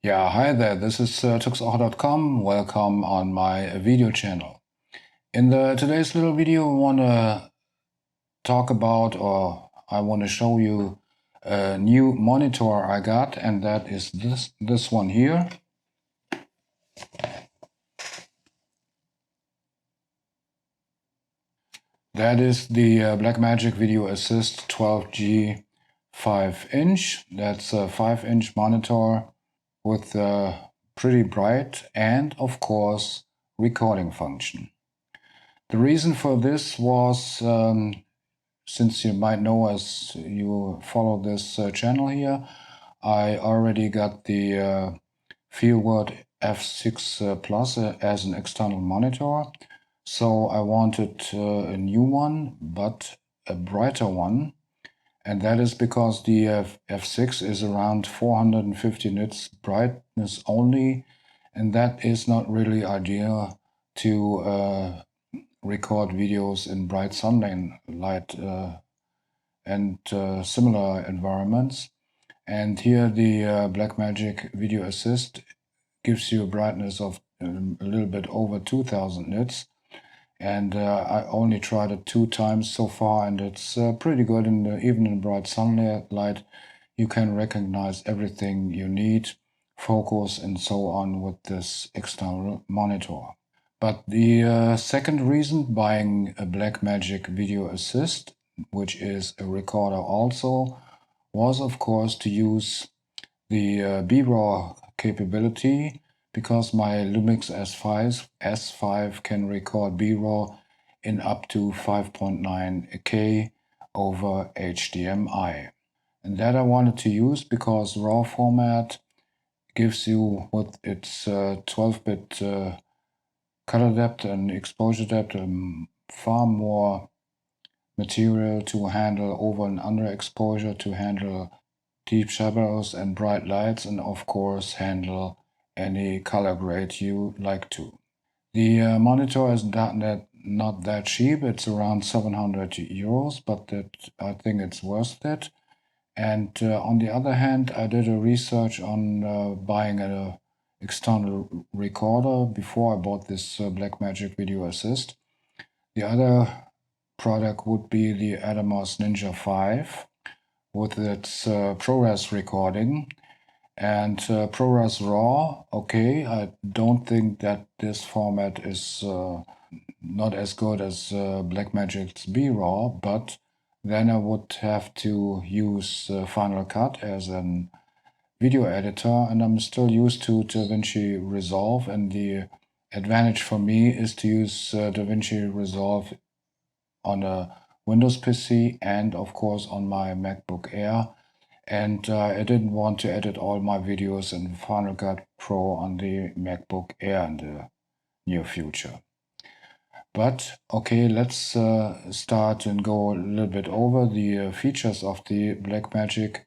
Yeah, hi there, this is tuxor.com. Welcome on my video channel. In today's little video, I want to talk about, or I want to show you a new monitor I got, and that is this one here. That is the Blackmagic VideoAssist 12G 5-inch. That's a 5-inch monitor with a pretty bright and, of course, recording function. The reason for this was, since you might know as you follow this channel here, I already got the Fieldwork F6 Plus as an external monitor. So I wanted a new one, but a brighter one. And that is because the F6 is around 450 nits brightness only. And that is not really ideal to record videos in bright sunlight and similar environments. And here the Blackmagic VideoAssist gives you a brightness of a little bit over 2000 nits. And I only tried it 2 times so far, and it's pretty good. Even in bright sunlight, you can recognize everything you need, focus, and so on with this external monitor. But the second reason buying a Blackmagic VideoAssist, which is a recorder also, was of course to use the B-RAW capability, because my Lumix S5 can record B-RAW in up to 5.9K over HDMI. And that I wanted to use because RAW format gives you, with its 12-bit color depth and exposure depth, far more material to handle over and underexposure, to handle deep shadows and bright lights, and of course handle any color grade you like to. The monitor is not that cheap. It's around 700 euros, but I think it's worth it. And on the other hand, I did a research on buying an external recorder before I bought this Blackmagic VideoAssist. The other product would be the Atomos Ninja 5 with its ProRes recording. And ProRes RAW, okay, I don't think that this format is not as good as Blackmagic's B-RAW, but then I would have to use Final Cut as an video editor, and I'm still used to DaVinci Resolve, and the advantage for me is to use DaVinci Resolve on a Windows PC and of course on my MacBook Air. And I didn't want to edit all my videos in Final Cut Pro on the MacBook Air in the near future. But okay, let's start and go a little bit over the features of the Blackmagic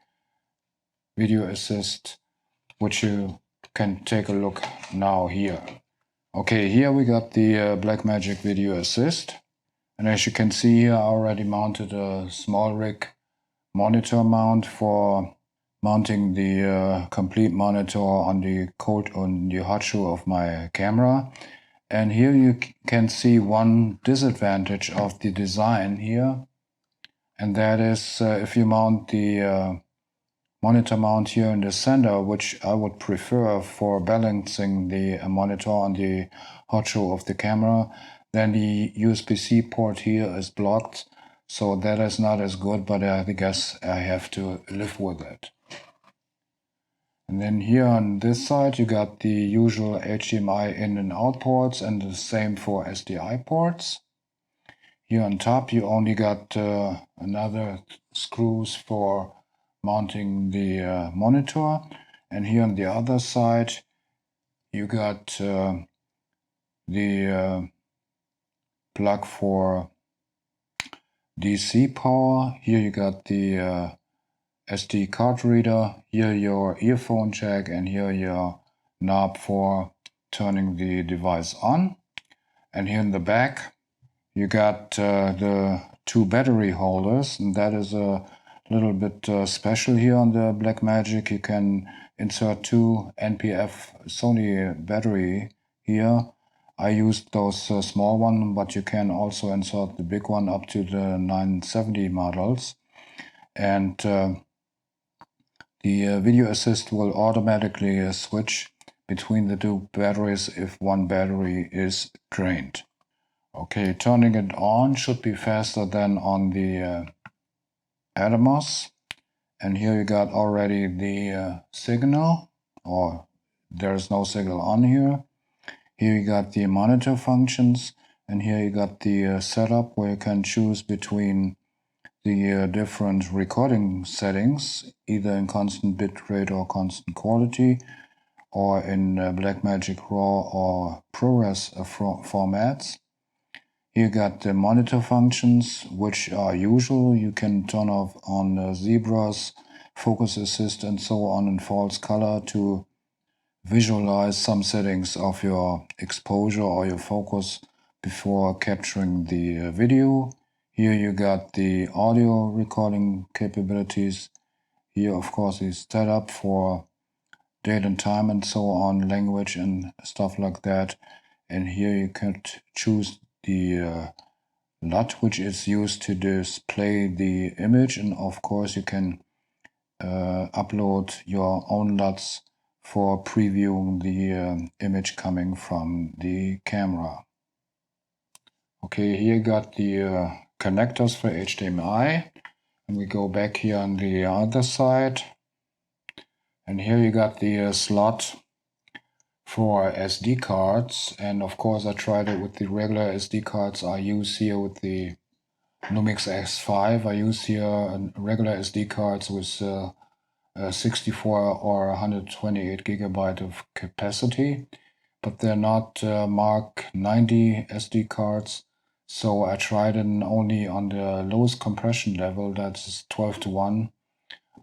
VideoAssist, which you can take a look now here. Okay, here we got the Blackmagic VideoAssist. And as you can see here, I already mounted a small rig monitor mount for mounting the complete monitor on the hot shoe of my camera. And here you can see one disadvantage of the design here, and that is if you mount the monitor mount here in the center, which I would prefer for balancing the monitor on the hot shoe of the camera, then the USB-C port here is blocked, so that is not as good, but I guess I have to live with it. And then here on this side you got the usual HDMI in and out ports, and the same for SDI ports. Here on top you only got another screws for mounting the monitor, and here on the other side you got the plug for DC power. Here you got the SD card reader, here your earphone jack, and here your knob for turning the device on. And here in the back you got the 2 battery holders, and that is a little bit special here on the Blackmagic. You can insert two NPF Sony battery here. I used those small one, but you can also insert the big one up to the 970 models. And the Video Assist will automatically switch between the two batteries if one battery is drained. Okay, turning it on should be faster than on the Atomos. And here you got already the signal, or there's no signal on here. Here you got the monitor functions, and here you got the setup where you can choose between the different recording settings, either in constant bitrate or constant quality, or in Blackmagic RAW or ProRes formats. You got the monitor functions, which are usual. You can turn off on zebras, focus assist, and so on, and false color to visualize some settings of your exposure or your focus before capturing the video. Here you got the audio recording capabilities. Here, of course, is set up for date and time and so on, language and stuff like that. And here you could choose the LUT, which is used to display the image, and of course you can upload your own LUTs for previewing the image coming from the camera. Okay, here you got the connectors for HDMI, and we go back here on the other side, and here you got the slot for SD cards, and of course I tried it with the regular SD cards I use here with the Lumix X5. I use here regular SD cards with 64 or 128 gigabyte of capacity, but they're not Mark 90 SD cards. So I tried it only on the lowest compression level, that's 12:1.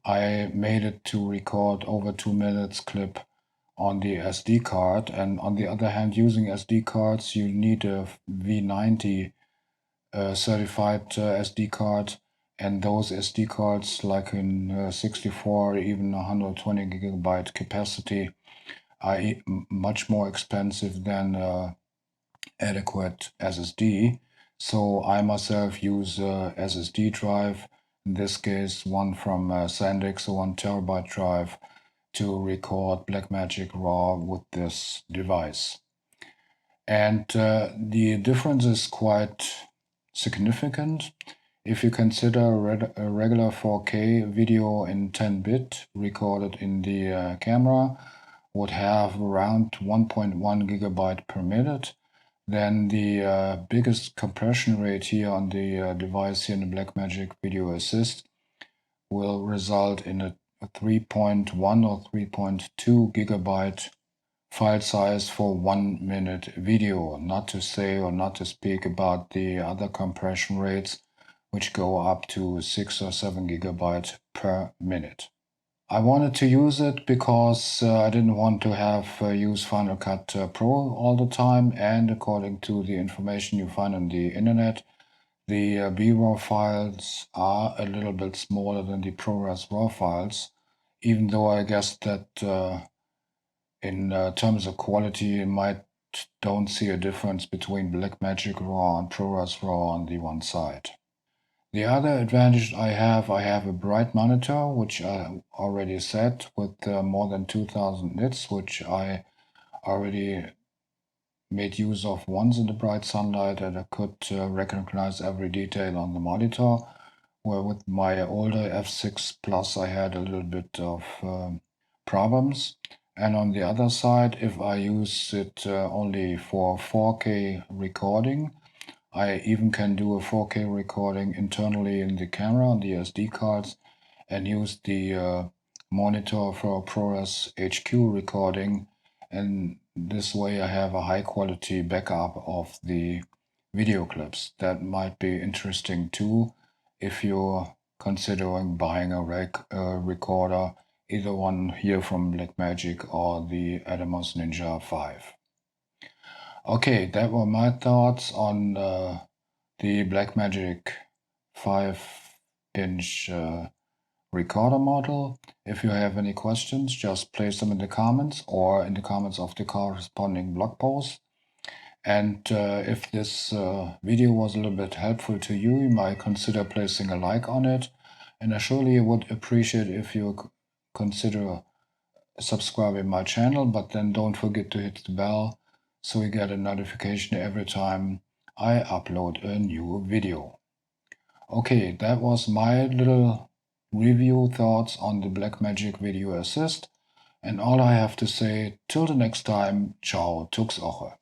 I made it to record over 2 minutes clip on the SD card. And on the other hand, using SD cards, you need a V90 certified SD card, and those SD cards, like in 64 or even 120 gigabyte capacity, are much more expensive than adequate SSD. So I myself use a SSD drive, in this case one from SanDisk, a 1 terabyte drive, to record Blackmagic RAW with this device. And the difference is quite significant. If you consider a regular 4K video in 10-bit recorded in the camera would have around 1.1 gigabyte per minute, then the biggest compression rate here on the device here in the Blackmagic VideoAssist will result in a 3.1 or 3.2 gigabyte file size for 1 minute video, not to say or not to speak about the other compression rates, which go up to 6 or 7 gigabyte per minute. I wanted to use it because I didn't want to have use Final Cut Pro all the time, and according to the information you find on the internet, the B-RAW files are a little bit smaller than the ProRes RAW files, even though I guess that in terms of quality, you might don't see a difference between Blackmagic RAW and ProRes RAW on the one side. The other advantage I have a bright monitor, which I already said, with more than 2000 nits, which I already made use of once in the bright sunlight, and I could recognize every detail on the monitor, where with my older F6 Plus I had a little bit of problems. And on the other side, if I use it only for 4K recording, I even can do a 4K recording internally in the camera on the SD cards and use the monitor for ProRes HQ recording. And this way I have a high quality backup of the video clips. That might be interesting too if you're considering buying a recorder, either one here from Blackmagic or the Atomos Ninja 5. Okay, that were my thoughts on the Blackmagic 5-inch recorder model. If you have any questions, just place them in the comments or in the comments of the corresponding blog post. And if this video was a little bit helpful to you, you might consider placing a like on it. And I surely would appreciate if you consider subscribing my channel, but then don't forget to hit the bell so you get a notification every time I upload a new video. Okay, that was my little review thoughts on the Blackmagic Video Assist. And all I have to say, till the next time, ciao, Tuxoche.